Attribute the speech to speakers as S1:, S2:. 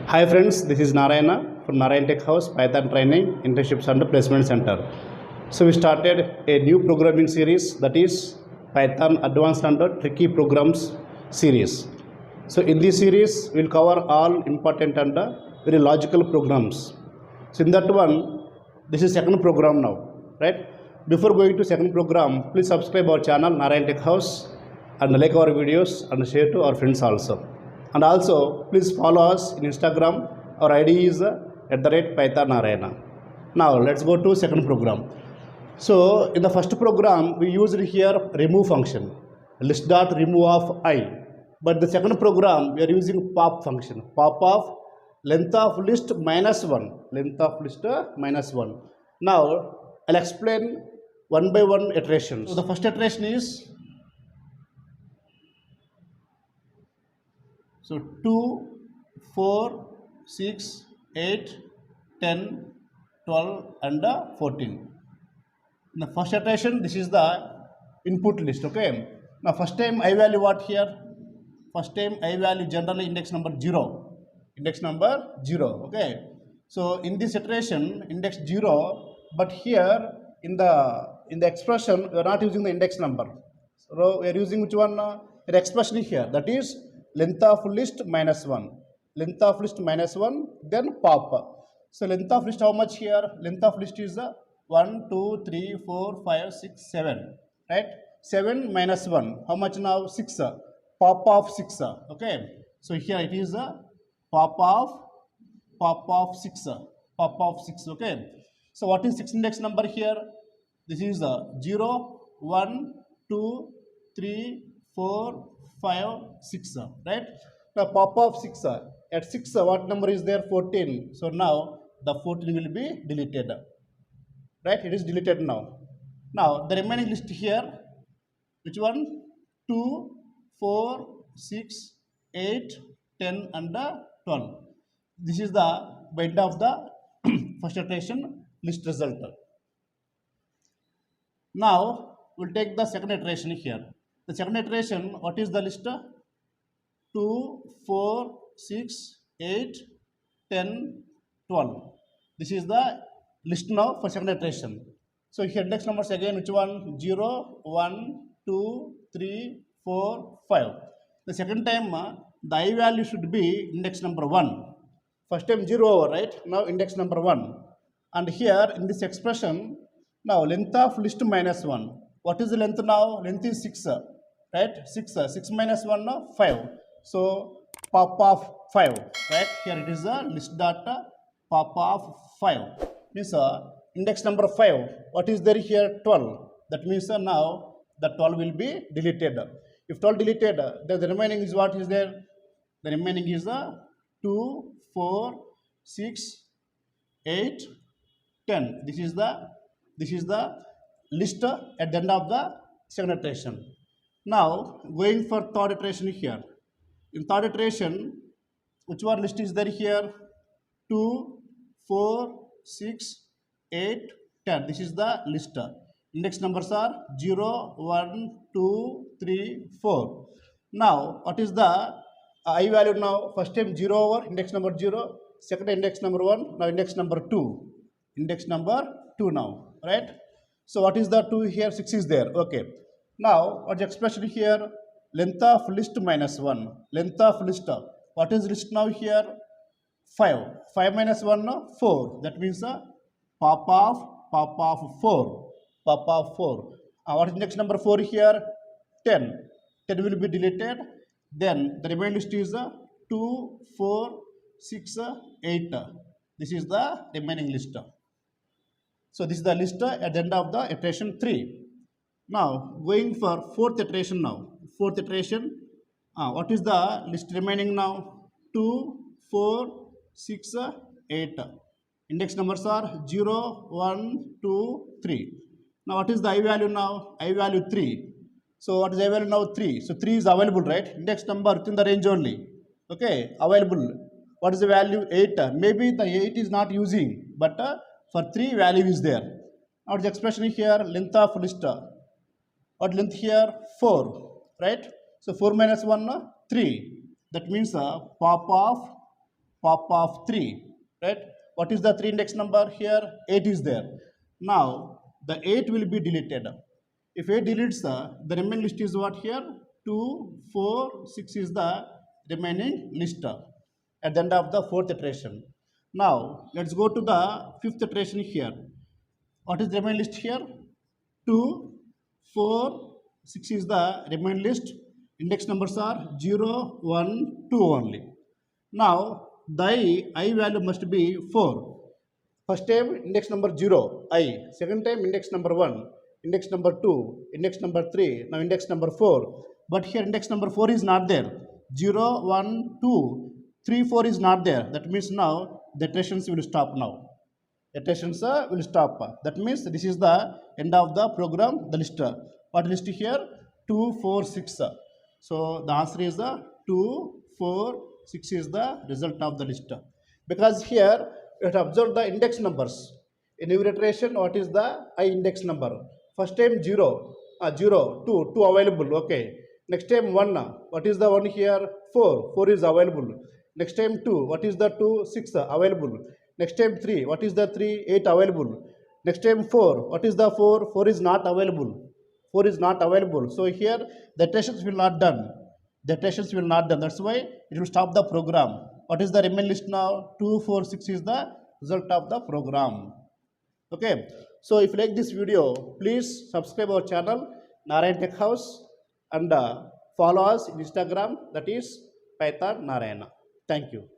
S1: Hi friends, this is Narayana from Narayana Tech House, Python Training, Internships and Placement Center. So we started a new programming series, that is Python Advanced and Tricky Programs series. So in this series, we'll cover all important and very logical programs. So in that one, this is second program now, right? Before going to second program, please subscribe our channel Narayana Tech House and like our videos and share to our friends also. And also, please follow us in Instagram. Our ID is @Python Narayana. Now, let's go to second program. So, in the first program, we used here remove function, list dot remove of I. But the second program, we are using pop function, pop of length of list minus 1, length of list minus 1. Now, I'll explain one by one iterations. So, the first iteration is so 2, 4, 6, 8, 10, 12 and 14. In the first iteration, this is the input list, okay. Now first time I value what here? First time I value generally index number 0. Index number 0, okay. So in this iteration, index 0, but here in the expression, we are not using the index number. So we are using which one? The expression here, that is length of list minus 1. Length of list minus 1, then pop. So length of list, how much here? Length of list is 1, 2, 3, 4, 5, 6, 7. Right? 7 minus 1. How much now? 6. Pop of 6. Okay. So here it is pop of 6. Pop of 6. Okay. So what is 6 index number here? This is 0, 1, 2, 3, 4, 5, 6, right? Now pop of 6, at 6 what number is there? 14. So now the 14 will be deleted, right? It is deleted now. Now the remaining list here, which one? 2, 4, 6, 8, 10 and 12. This is the end of the first iteration list result. Now we'll take the second iteration here. The second iteration, what is the list? 2, 4, 6, 8, 10, 12. This is the list now for second iteration. So here index numbers again, which one? 0, 1, 2, 3, 4, 5. The second time, the I value should be index number 1. First time 0 over, right? Now index number 1. And here in this expression, now length of list minus 1. What is the length now? Length is 6. Right? 6. 6 minus 1, 5. So pop of 5. Right? Here it is the list data pop of 5. Means index number 5. What is there here? 12. That means now the 12 will be deleted. If 12 deleted, then the remaining is what is there? The remaining is 2, 4, 6, 8, 10. This is the list at the end of the second iteration. Now going for third iteration here. In third iteration, which one list is there here? 2, 4, 6, 8, 10. This is the list. Index numbers are 0, 1, 2, 3, 4. Now what is the I value now? First time 0 over index number 0. Second index number 1. Now index number 2. Index number 2 now. Right? So what is the 2 here? 6 is there. Okay. Now what's the expression here? Length of list minus 1. Length of list. What is list now here? 5. 5 minus 1, 4. That means pop of 4. Pop of 4. What is next number 4 here? 10. 10 will be deleted. Then the remaining list is 2, 4, 6, 8. This is the remaining list. So this is the list at the end of the iteration 3. Now going for fourth iteration now. Fourth iteration, what is the list remaining now? 2, 4, 6, 8. Index numbers are 0, 1, 2, 3. Now what is the I value now? I value 3. So what is I value now? 3. So 3 is available, right? Index number within the range only. Okay, available. What is the value? 8. Maybe the 8 is not using, but for 3 value is there. Now the expression here, length of list. What length here? 4. Right? So 4 minus 1, 3. That means pop of pop of 3, right? What is the 3 index number here? 8 is there. Now, the 8 will be deleted. If 8 deletes the remaining list is what here? 2, 4, 6 is the remaining list at the end of the fourth iteration. Now, let's go to the fifth iteration here. What is the remaining list here? 2, 4, 6 is the remaining list. Index numbers are 0, 1, 2 only. Now, the I value must be 4. First time index number 0, I. Second time index number 1, index number 2, index number 3, now index number 4. But here index number 4 is not there. 0, 1, 2, 3, 4 is not there. That means now the iterations will stop now. Iterations will stop. That means this is the end of the program, the list. What list here? 2, 4, 6. So the answer is the 2, 4, 6 is the result of the list. Because here you have to observe the index numbers. In every iteration, what is the I index number? First time 0, 0, 2, 2 available, okay. Next time 1, what is the 1 here? 4, 4 is available. Next time 2, what is the 2? 6 available. Next time 3, what is the 3? 8 available. Next time 4, what is the 4? 4 is not available. 4 is not available. So here the iterations will not done. The iterations will not done. That's why it will stop the program. What is the remaining list now? 2, 4, 6 is the result of the program. Okay. So if you like this video, please subscribe our channel Narayana Tech House and follow us in Instagram, that is Python Narayana. Thank you.